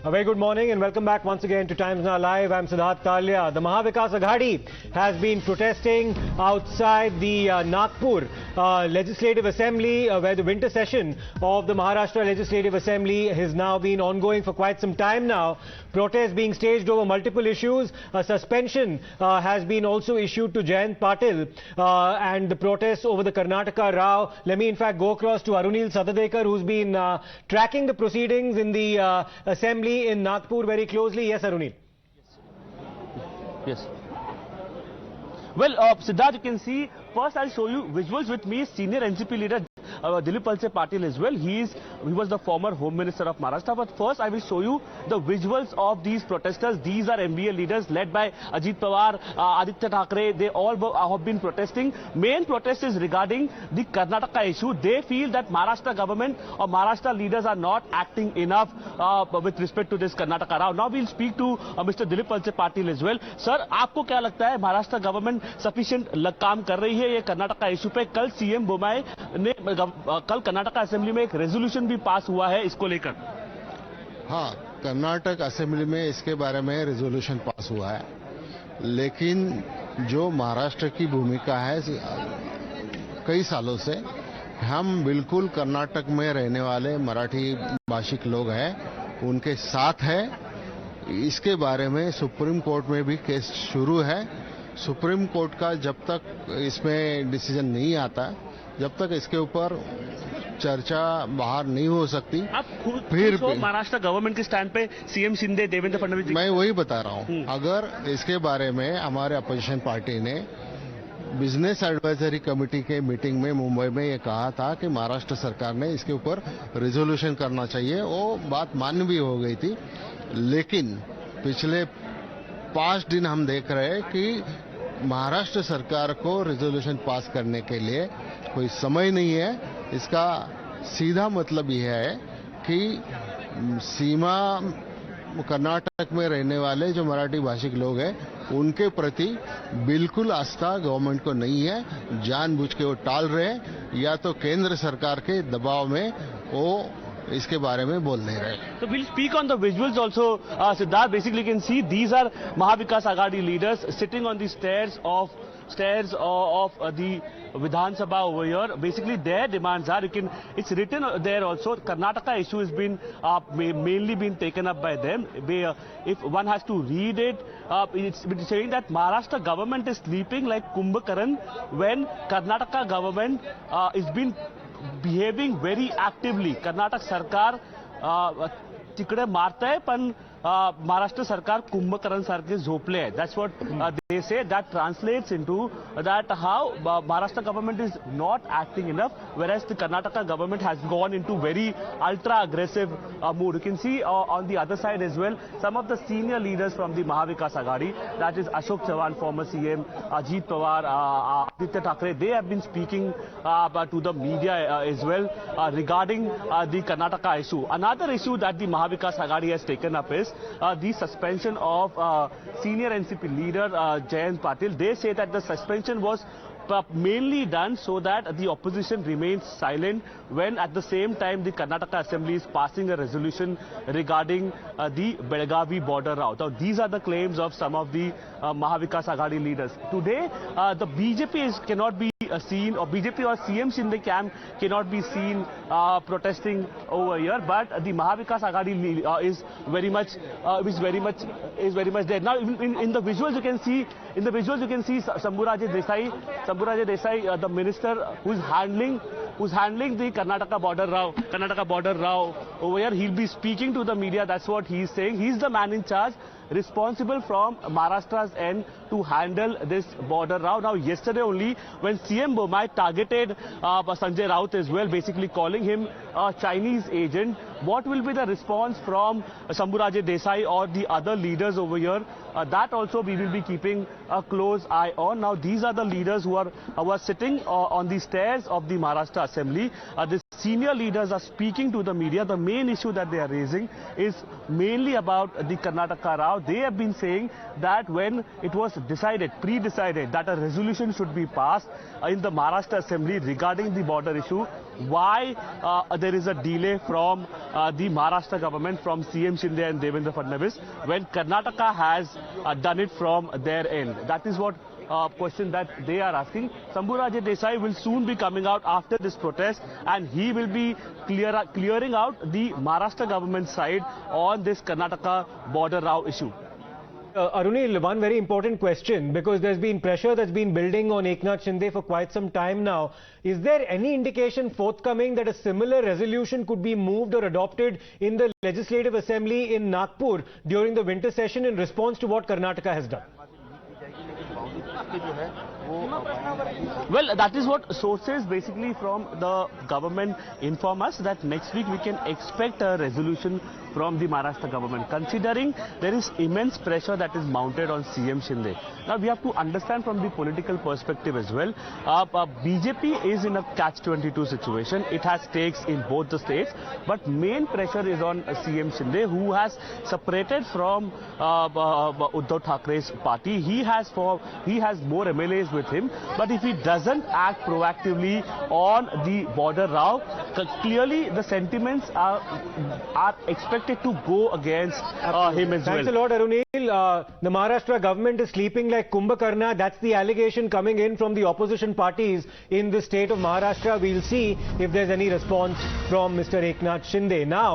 A very good morning and welcome back once again to Times Now Live. I'm Siddharth Talia. The Mahavikas Aghadi has been protesting outside the Nagpur Legislative Assembly, where the winter session of the Maharashtra Legislative Assembly has now been ongoing for quite some time now. Protests being staged over multiple issues. A suspension has been also issued to Jayant Patil and the protests over the Karnataka row. Let me in fact go across to Arunil Satadekar, who's been tracking the proceedings in the Assembly in Nagpur very closely. Yes, Arunil. Yes. Well, Siddharth, you can see, first I'll show you visuals with me, senior NCP leader Dilip Walse Patil as well. He was the former Home Minister of Maharashtra. But first I will show you the visuals of these protesters. These are MVA leaders led by Ajit Pawar, Aditya Thackeray. They all have been protesting. Main protest is regarding the Karnataka issue. They feel that Maharashtra government or Maharashtra leaders are not acting enough with respect to this Karnataka row. Now we'll speak to Mr. Dilip Walse Patil as well. Sir, आपको क्या लगता है Maharashtra government sufficient काम कर रही है ये Karnataka issue पे? कल सीएम बोम्माई ने कल कर्नाटका असेंबली में एक रेजोल्यूशन भी पास हुआ है इसको लेकर। हाँ, कर्नाटक असेंबली में इसके बारे में रेजोल्यूशन पास हुआ है, लेकिन जो महाराष्ट्र की भूमिका है कई सालों से, हम बिल्कुल कर्नाटक में रहने वाले मराठी भाषिक लोग हैं उनके साथ है। इसके बारे में सुप्रीम कोर्ट में भी केस शुरू है। सुप्रीम कोर्ट का जब तक इसमें डिसीजन नहीं आता, जब तक इसके ऊपर चर्चा बाहर नहीं हो सकती। आप फिर महाराष्ट्र गवर्नमेंट के स्टैंड पे सीएम शिंदे, देवेंद्र फडणवीस, मैं वही बता रहा हूं। अगर इसके बारे में हमारे अपोजिशन पार्टी ने बिजनेस एडवाइजरी कमेटी के मीटिंग में मुंबई में ये कहा था कि महाराष्ट्र सरकार ने इसके ऊपर रेजोल्यूशन करना चाहिए, वो बात मान्य भी हो गई थी। लेकिन पिछले 5 दिन हम देख रहे हैं कि महाराष्ट्र सरकार को रेजोल्यूशन पास करने के लिए कोई समय नहीं है। इसका सीधा मतलब यह है कि सीमा कर्नाटक में रहने वाले जो मराठी भाषिक लोग हैं उनके प्रति बिल्कुल आस्था गवर्नमेंट को नहीं है। जानबूझ के वो टाल रहे हैं, या तो केंद्र सरकार के दबाव में वो इसके बारे में बोल नहीं रहे। So we'll speak on the visuals also. Siddharth, basically you can see these are Mahavikas Aghadi leaders sitting on the stairs of the Vidhan Sabha over here. Basically their demands are, it's written there also, Karnataka issue has been mainly been taken up by them. If one has to read it, it's saying that Maharashtra government is sleeping like Kumbhakaran when Karnataka government is been behaving very actively. Karnataka सरकार तिकडे मारताय पण महाराष्ट्र सरकार कुंभकर्ण सारखे झोपले आहे. That's what they say. That translates into that how Maharashtra government is not acting enough, whereas the Karnataka government has gone into very ultra aggressive mood. You can see on the other side as well some of the senior leaders from the Mahavikas Aghadi, that is Ashok Chavan, former CM, Ajit Pawar, Aditya Thackeray. They have been speaking to the media as well regarding the Karnataka issue. Another issue that the Mahavikas Aghadi has taken up is the suspension of senior NCP leader Jayant Patil. They say that the suspension was mainly done so that the opposition remains silent when at the same time the Karnataka Assembly is passing a resolution regarding the Belagavi border route. Now these are the claims of some of the Mahavikas Aghadi leaders. Today the BJP cannot be seen, or BJP or CM Shinde camp cannot be seen protesting over here, but the Mahavikas Aghadi is very much there. Now in the visuals you can see, Shambhuraje Desai, the minister who's handling the Karnataka border row over here. He'll be speaking to the media. That's what he's saying. He's the man in charge, responsible from Maharashtra's end to handle this border row. Now yesterday only, when CM Bommai targeted Sanjay Raut as well, basically calling him a Chinese agent, what will be the response from Shambhuraje Desai or the other leaders over here? That also we will be keeping a close eye on. Now these are the leaders who are sitting on the stairs of the Maharashtra Assembly. This senior leaders are speaking to the media, the main issue that they are raising is mainly about the Karnataka row. They have been saying that when it was decided, pre-decided, that a resolution should be passed in the Maharashtra Assembly regarding the border issue, why there is a delay from the Maharashtra government, from CM Shinde and Devendra Fadnavis, when Karnataka has done it from their end. That is what question that they are asking. Sambhuraje Desai will soon be coming out after this protest, and he will be clearing out the Maharashtra government side on this Karnataka border row issue. Arunil, one very important question, because there's been pressure that's been building on Eknath Shinde for quite some time now. Is there any indication forthcoming that a similar resolution could be moved or adopted in the Legislative Assembly in Nagpur during the winter session in response to what Karnataka has done? Well, that is what sources basically from the government inform us, that next week we can expect a resolution from the Maharashtra government, considering there is immense pressure that is mounted on CM Shinde. Now we have to understand from the political perspective as well. BJP is in a catch-22 situation. It has stakes in both the states, but main pressure is on CM Shinde, who has separated from Uddhav Thackeray's party. He has more MLAs with him, but if he doesn't act proactively on the border row, clearly the sentiments are expected to go against him as well. Thanks a lot, Arunil. The Maharashtra government is sleeping like Kumbhakarna. That's the allegation coming in from the opposition parties in the state of Maharashtra. We'll see if there's any response from Mr. Eknath Shinde. Now,